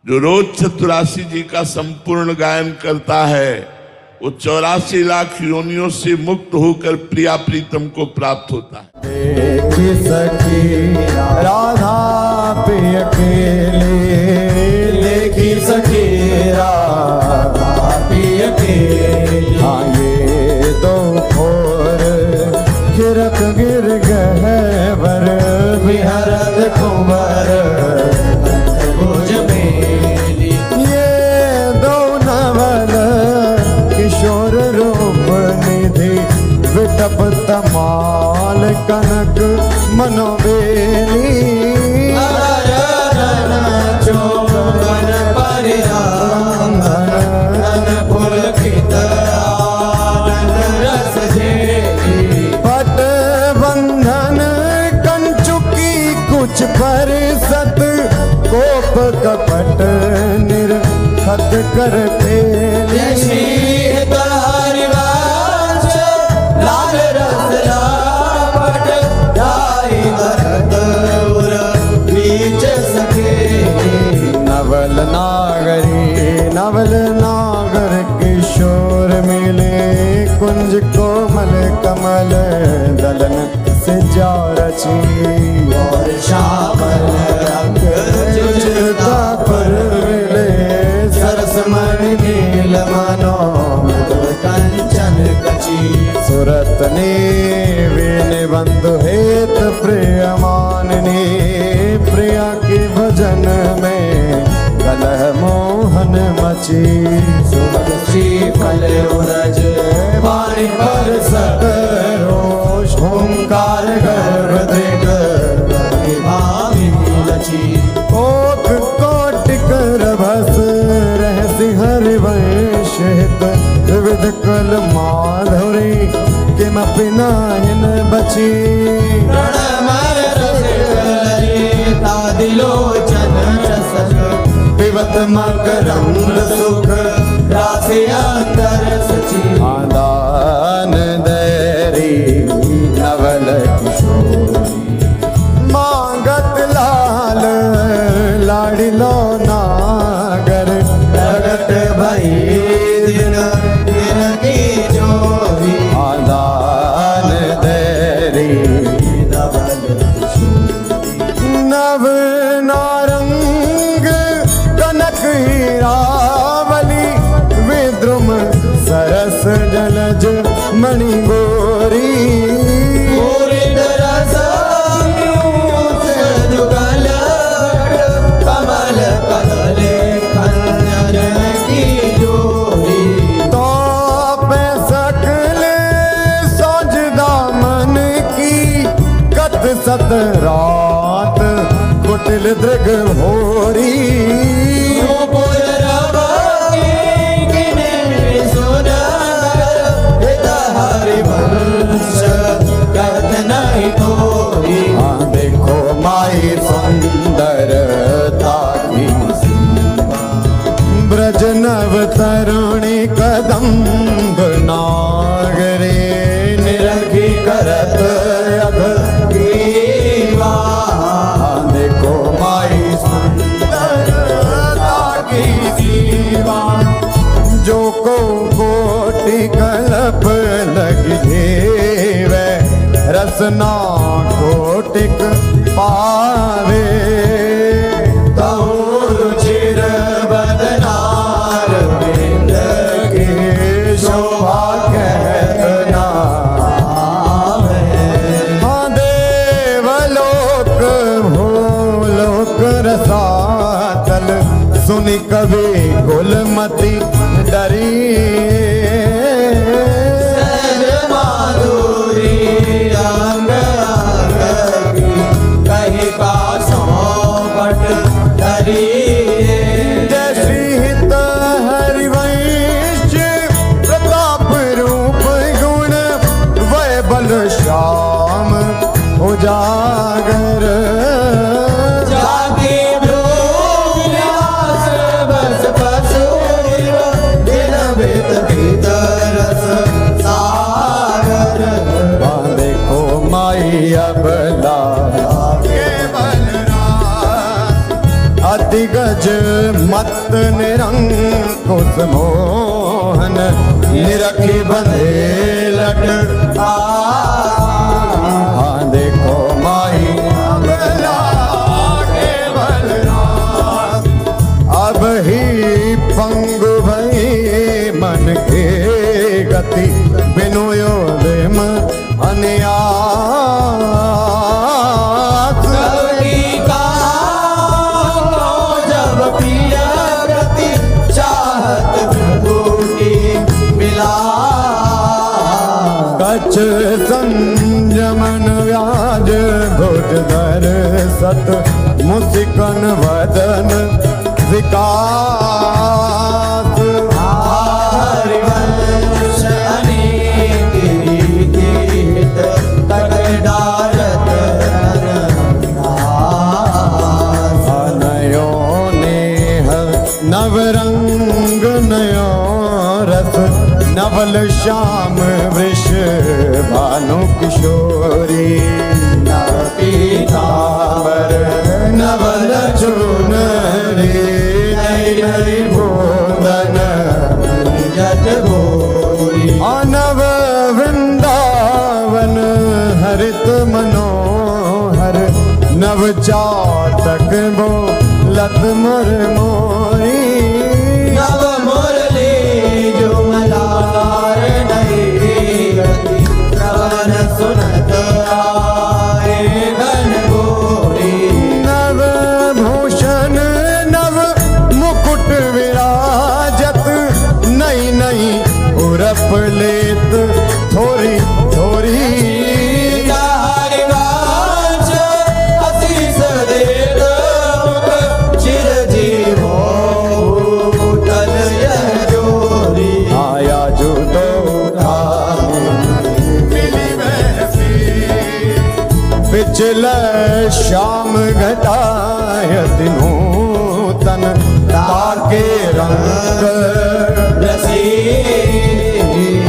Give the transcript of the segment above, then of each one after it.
जो रोज चतुरासी जी का संपूर्ण गायन करता है वो 84 लाख योनियों से मुक्त होकर प्रिया प्रीतम को प्राप्त होता है। देखी सखी राधा पे अकेले, देखी सखी राधा पे अकेले। हाँ ये दो खोर खिरक गिर गहवर, विहरत कुंवर भुज मेली। ये दो नवल किशोर रूप निधि, विटप तमाल कनक मनोवेली। चौबन परिरांगन पुलकित आनंद रस झेली। पट बंधन कंचुकी कुछ परिसत, कोप कपट निर्खत कर फेली। नवल नागरी नवल नागर किशोर मिले, कुंज कोमल कमल दलन से जा रची। और श्यामल रंग जुझता पर मिले, सरसमणि नील मनोमद कंचन कची। सुरत ने वीण बंधु हेत प्रिय माननी, प्रिया के भजन में कलह मोहन मची। सुमन श्री फल उरज पानी पर सरोष, ओंकार गर्भ दृग भावी लची। कोट कोटिक रभस रहसि हरिवंश हित, विविध कल माधुरी किमपि नाहिन बची। दिलोचन रसक पिबत मकरंद सुख, राशि अंतर सची। आदान दैरी नवल किशोरी, मांगत लाल लाडिलो नागर। प्रगट भई दिन दिन की जोरी, आदान दैरी नवल नव नारंग कनक हीरावली, विद्रुम सरस जलज मणि गोरी। कमल कदले खंजन की जोरी। तो पे सकल सौजदा मन की, कत सत रात कुटिल दृग भोरी। देखो माई सुंदरता की सीमा, ब्रज नव तरुणी कदम्ब नागरे। निरखी करत अघ कीवा, देखो माई सुंदरता की सीमा। जो को कोटि कल्प लगी देवे, रसना कोटिक पावे। रुचिर बदनार बिंद की शोभा कहतना। हाँ देवलोक भूलोक रसातल, सुनि कवि कुलमति डरी। श्रीहित हरिवंश प्रताप रूप गुण, वै बल श्याम उजागर। जागे बस बस दिन बेत भीतर अति गज मत निरंकुश मोहन निरखी बंधे लट देखो माही अबला केवल अब ही पंगु भई मन के गति बिनु योदेम अनियास जब पिया प्रति चाहत विभूति मिला कछ संयमन व्याज भुज धर सत मुसिकन वदन विकास हरिवंश अनेक रीत तट डारत नयो नेह नवरंग नयो रस नवल श्याम वृष भानु किशोरी नव पीतांबर नवल चुनरी नई नई बोधन जट भोरी नव वृंदावन हरित मनोहर नव चातक बो लत मुर मोरी नव मुरली जो मलार नहीं गति श्रवण सुनत आए घन घोरी नव भूषण नव मुकुट विराजत नई नई उरप लेत थोरी थोरी हरिवांश आशीष देत मुख चिर जीवो तल यह जोरी आया जो तो मिली वैसी पिछल श्याम घटायत नूतन ताके रंग रसी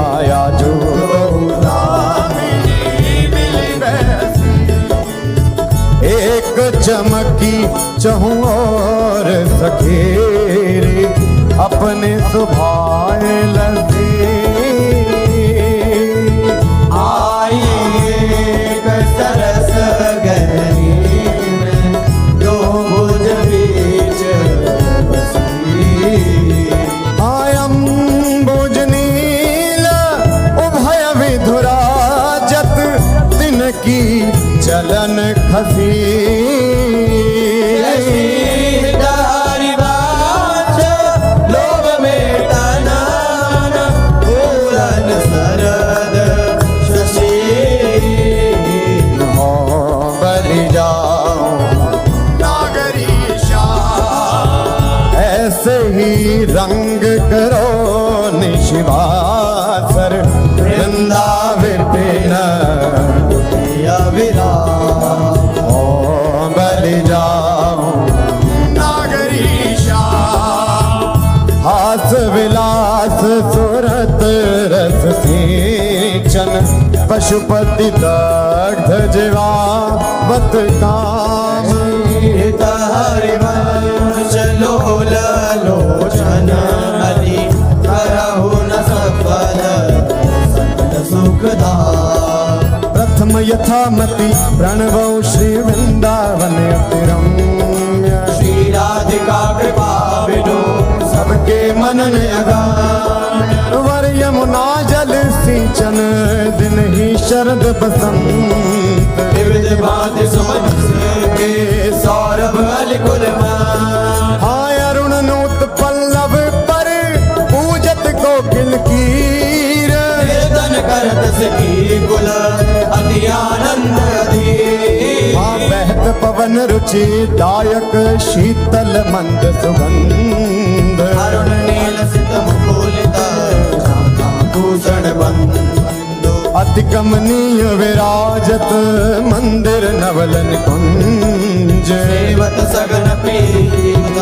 आया जो मिली वैसी एक चमकी चहु और सखेरी अपने सुभाए लगे आई एक सरस गहरी में दो भुज बीच बसी आयम बुजनील उभय विधुराजत दिन की चलन खसी हरिवांश लोभ में तनान पूरन सरद शशि हो बलि जाओ नागरीशा ऐसे ही रंग करो निशिवासर वृंदावन विराम ओ बलि जाओ नागरीशा हास विलास सुरत रस सिंचन पशुपति दग्ध जीवावत काम हरिवंश लोल लोचन हरि करहु न सफल सकल सुखदा प्रथम यथामति प्रणवौ श्री वृंदावन अति रम्य श्री राधिका कृपा बिनु सबके मनन अगान वर यमुना जल सिंचन दिन ही शरद बसंत विविध भांति सुमन के सौरभ अलिकुल हाय अरुण नूत पल्लव पर पूजत कोकिल कीर कीर्तन करत सखी कुल अति आनंद अधीर हाँ बहत पवन रुचि दायक शीतल मंद सुगंध अरुण नील सित मुकुलित भूषण बंदो अति कमनीय विराजत मंदिर नवलन कुंज सेवत सगन पीत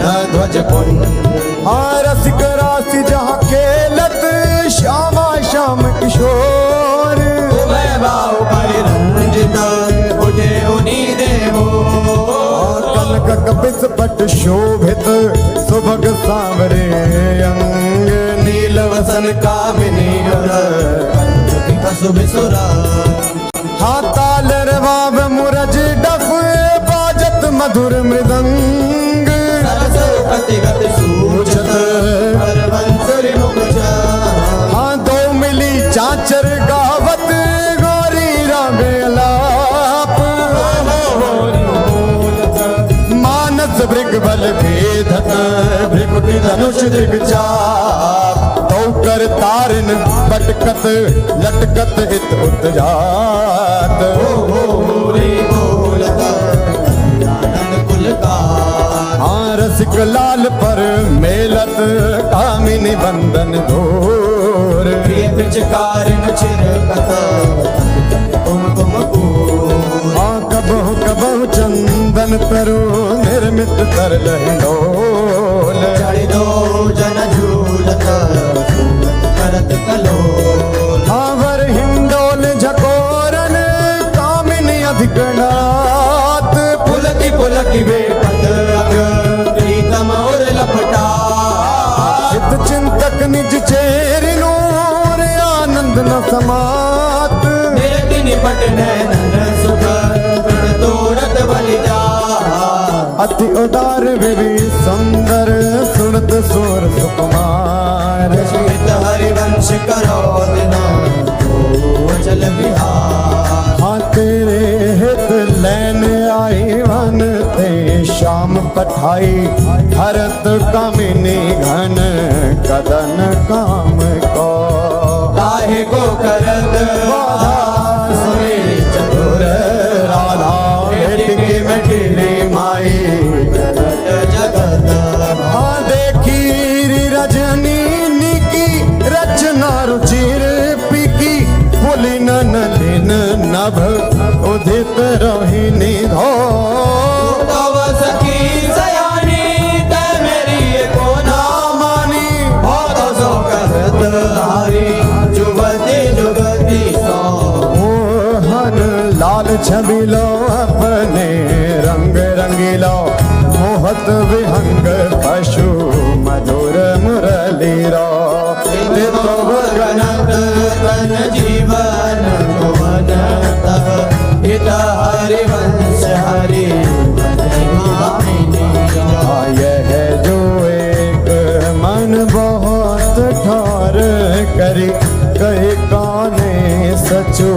न ध्वज पुंज हाँ रसिक राशि जहाँ खेलत श्यामा श्याम किशोर उभय बाहु परिरंजित उठे उनी देवो कनक पट शोभित सुभग सांवरे अंग नील वसन कामिनी सुबिसुरा हाँ ताल रवाब मुरज डफ बाजत मधुर मृदंग गति गति सूचत बंसुरी मुकुचा हाँ दो मिली चाचर गावत गौरी रामेलाप मानस भृग बल भेदत भृगुटी धनुष दिग्चाप तो कर तारन बटकत लटकत इत उत्जात हाँ रसिक लाल पर मेलत कामिनी बंदन धोर पिचकारिन चिरकत कुमकुम हाँ कबहु कबहु चंदन तरो निर्मित कर लहिलोल चढ़ी दो जन झूलत करत कलो हाँ वर हिंडोल झकोरन कामिनी अधिकनाथ पुलकी पुलकी बेपत अग प्रीतम और लपटा चित चिंतक निज चेरिनो रे आनंद न समात निरति निपट नैनन सुख प्रण तोड़त बलि जा अति उदार विधि सुंदर सुनत सुर सुकुमार श्वेत हरिवंश करो दिना चल बिहार हाँ तेरे हित लैन आई वन ते शाम पठाई हरत कामिनी घन कदन काम को काहे को करत बाधा सुनी चतुर राधा भेटकी मटिली माई जगत हाँ देखी रजनी निकी रचना रुचिर पिकी बोली नलिन नभ उदित रोहिणी धो तव सखी सयानी ते मेरी को ना मानी बहुत सो करत हारी जुगती जुगती सो मोहन लाल छबिलो अपने रंग रंगीलो मोहत विहंग पशु मधुर मुरली रो तो गणत तन जीवन भुवन तह हित हरिवंश हरि यह जो एक मन बहुत ठार करी कहे काने सचु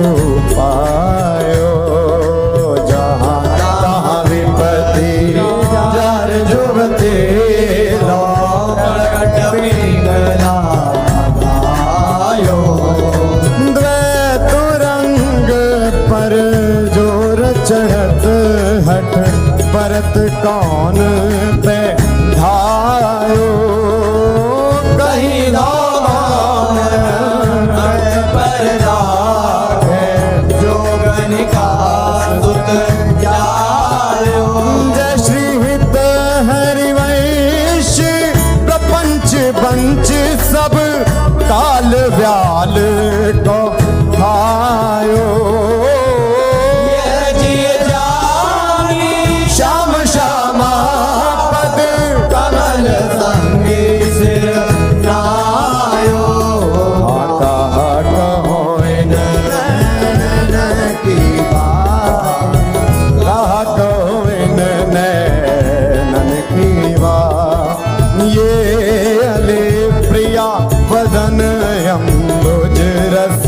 पायो जहाँ तहाँ विपत्ति जार जुगते द्वैत रंग पर जोर चढ़त हट परत कौन पे धायो कहीं पर राखे जोगन का सुत जायो जय श्री हित हरिवंश प्रपंच बंच सब काल व्याल को खायो ये जिए जानी श्याम श्यामा पद कमल संगी सिर नायो कहा कहो इन की बात कहा कहो इन नैनन की बात ये अले प्रिया वदन अम्बुज रस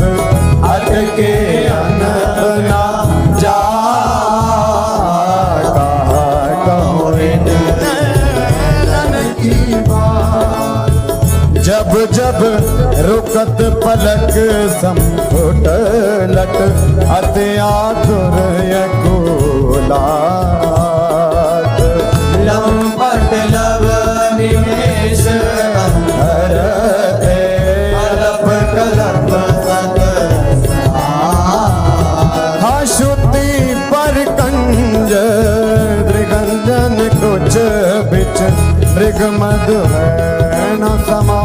अट के अनंत ना जा कहा कहो इन नैनन की बात जब जब रुकत पलक संपुट लट अति आतुर यकुलात लंपट लव निमेश हरते कलप कलप सत श्रुति पर कंज दृगंजन कुछ बिच मृग मधु है न समा